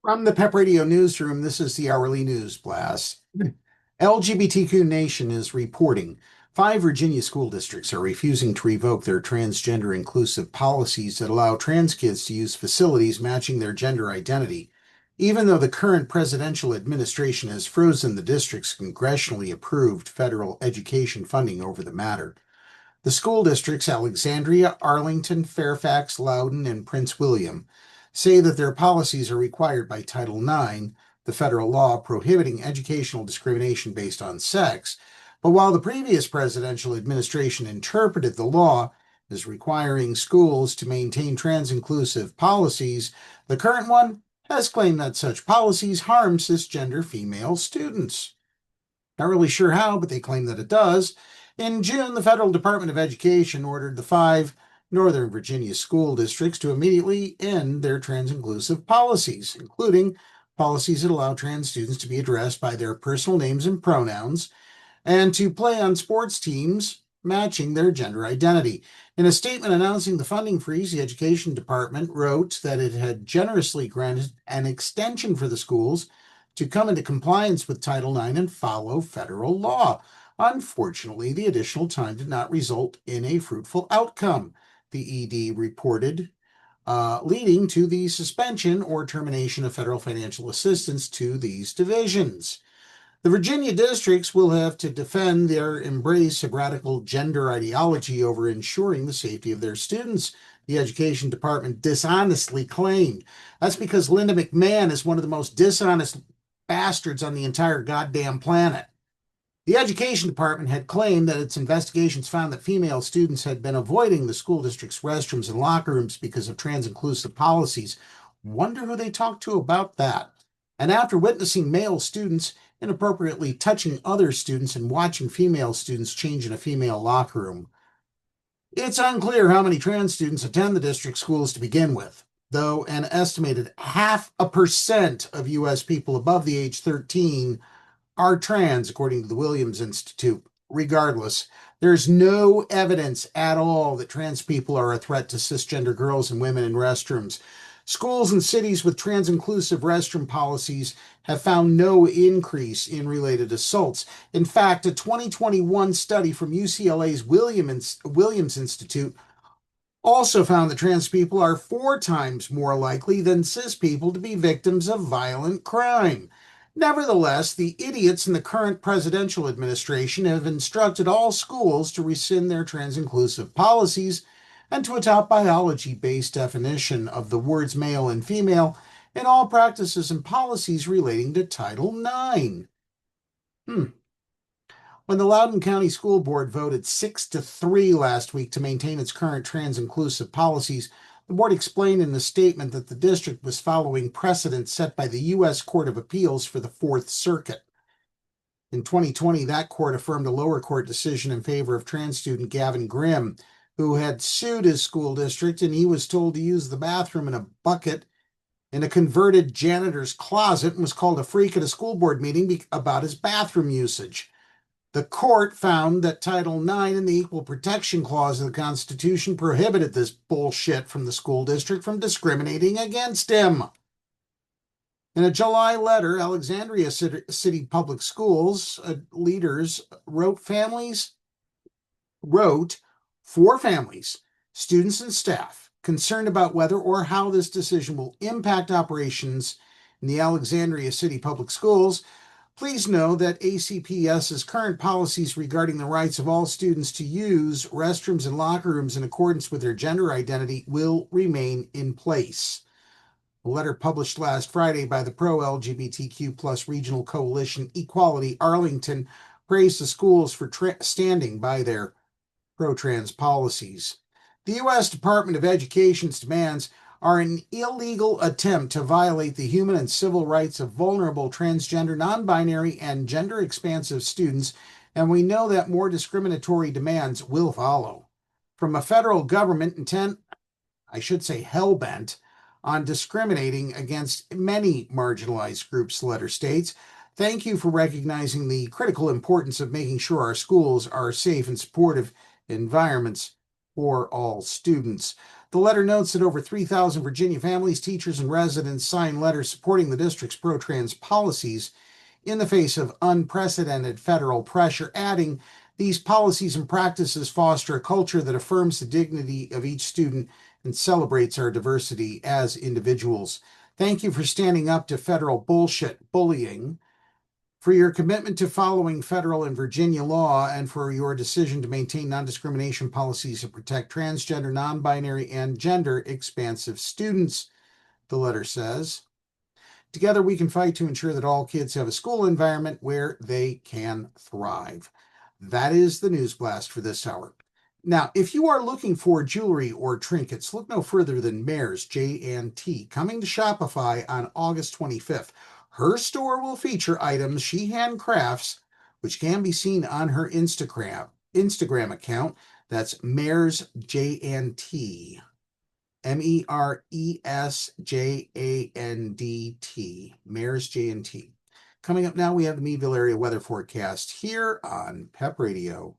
From the PEP Radio Newsroom, this is the hourly news blast. LGBTQ Nation is reporting 5 Virginia school districts are refusing to revoke their transgender-inclusive policies that allow trans kids to use facilities matching their gender identity, even though the current presidential administration has frozen the district's congressionally approved federal education funding over the matter. The school districts, Alexandria, Arlington, Fairfax, Loudoun, and Prince William, say that their policies are required by Title IX, the federal law prohibiting educational discrimination based on sex. But while the previous presidential administration interpreted the law as requiring schools to maintain trans-inclusive policies, the current one has claimed that such policies harm cisgender female students. Not really sure how, but they claim that it does. In June, the Federal Department of Education ordered the 5 Northern Virginia school districts to immediately end their trans-inclusive policies, including policies that allow trans students to be addressed by their personal names and pronouns, and to play on sports teams matching their gender identity. In a statement announcing the funding freeze, the Education Department wrote that it had generously granted an extension for the schools to come into compliance with Title IX and follow federal law. Unfortunately, the additional time did not result in a fruitful outcome, the ED reported, leading to the suspension or termination of federal financial assistance to these divisions. The Virginia districts will have to defend their embrace of radical gender ideology over ensuring the safety of their students, the Education Department dishonestly claimed. That's because Linda McMahon is one of the most dishonest bastards on the entire goddamn planet. The Education Department had claimed that its investigations found that female students had been avoiding the school district's restrooms and locker rooms because of trans-inclusive policies. Wonder who they talked to about that. And after witnessing male students inappropriately touching other students and watching female students change in a female locker room. It's unclear how many trans students attend the district schools to begin with, though an estimated 0.5% of U.S. people above the age 13 are trans, according to the Williams Institute. Regardless, there's no evidence at all that trans people are a threat to cisgender girls and women in restrooms. Schools and cities with trans-inclusive restroom policies have found no increase in related assaults. In fact, a 2021 study from UCLA's Williams Institute also found that trans people are 4 times more likely than cis people to be victims of violent crime. Nevertheless, the idiots in the current presidential administration have instructed all schools to rescind their trans-inclusive policies and to adopt biology-based definition of the words male and female in all practices and policies relating to Title IX. When the Loudoun County School Board voted 6-3 last week to maintain its current trans-inclusive policies, the board explained in a statement that the district was following precedent set by the U.S. Court of Appeals for the Fourth Circuit. In 2020, that court affirmed a lower court decision in favor of trans student Gavin Grimm, who had sued his school district, and he was told to use the bathroom in a bucket in a converted janitor's closet and was called a freak at a school board meeting about his bathroom usage. The court found that Title IX and the Equal Protection Clause of the Constitution prohibited this bullshit from the school district from discriminating against him. In a July letter, Alexandria City Public Schools leaders wrote for families, students, and staff concerned about whether or how this decision will impact operations in the Alexandria City Public Schools. Please know that ACPS's current policies regarding the rights of all students to use restrooms and locker rooms in accordance with their gender identity will remain in place. A letter published last Friday by the pro-LGBTQ+ regional coalition Equality Arlington praised the schools for standing by their pro-trans policies. The U.S. Department of Education's demands are an illegal attempt to violate the human and civil rights of vulnerable transgender, non-binary, and gender-expansive students, and we know that more discriminatory demands will follow. From a federal government hell-bent, on discriminating against many marginalized groups, the letter states, thank you for recognizing the critical importance of making sure our schools are safe and supportive environments for all students. The letter notes that over 3,000 Virginia families, teachers, and residents signed letters supporting the district's pro-trans policies in the face of unprecedented federal pressure, adding, "These policies and practices foster a culture that affirms the dignity of each student and celebrates our diversity as individuals. Thank you for standing up to federal bullying, for your commitment to following federal and Virginia law, and for your decision to maintain non-discrimination policies that protect transgender, non-binary, and gender-expansive students," the letter says. "Together, we can fight to ensure that all kids have a school environment where they can thrive." That is the news blast for this hour. Now, if you are looking for jewelry or trinkets, look no further than Mare's J&T, coming to Shopify on August 25th. Her store will feature items she handcrafts, which can be seen on her Instagram account. That's Mare's J&T. MERESJANDT, Mare's J&T. Coming up now, we have the Meadville area weather forecast here on PEP Radio.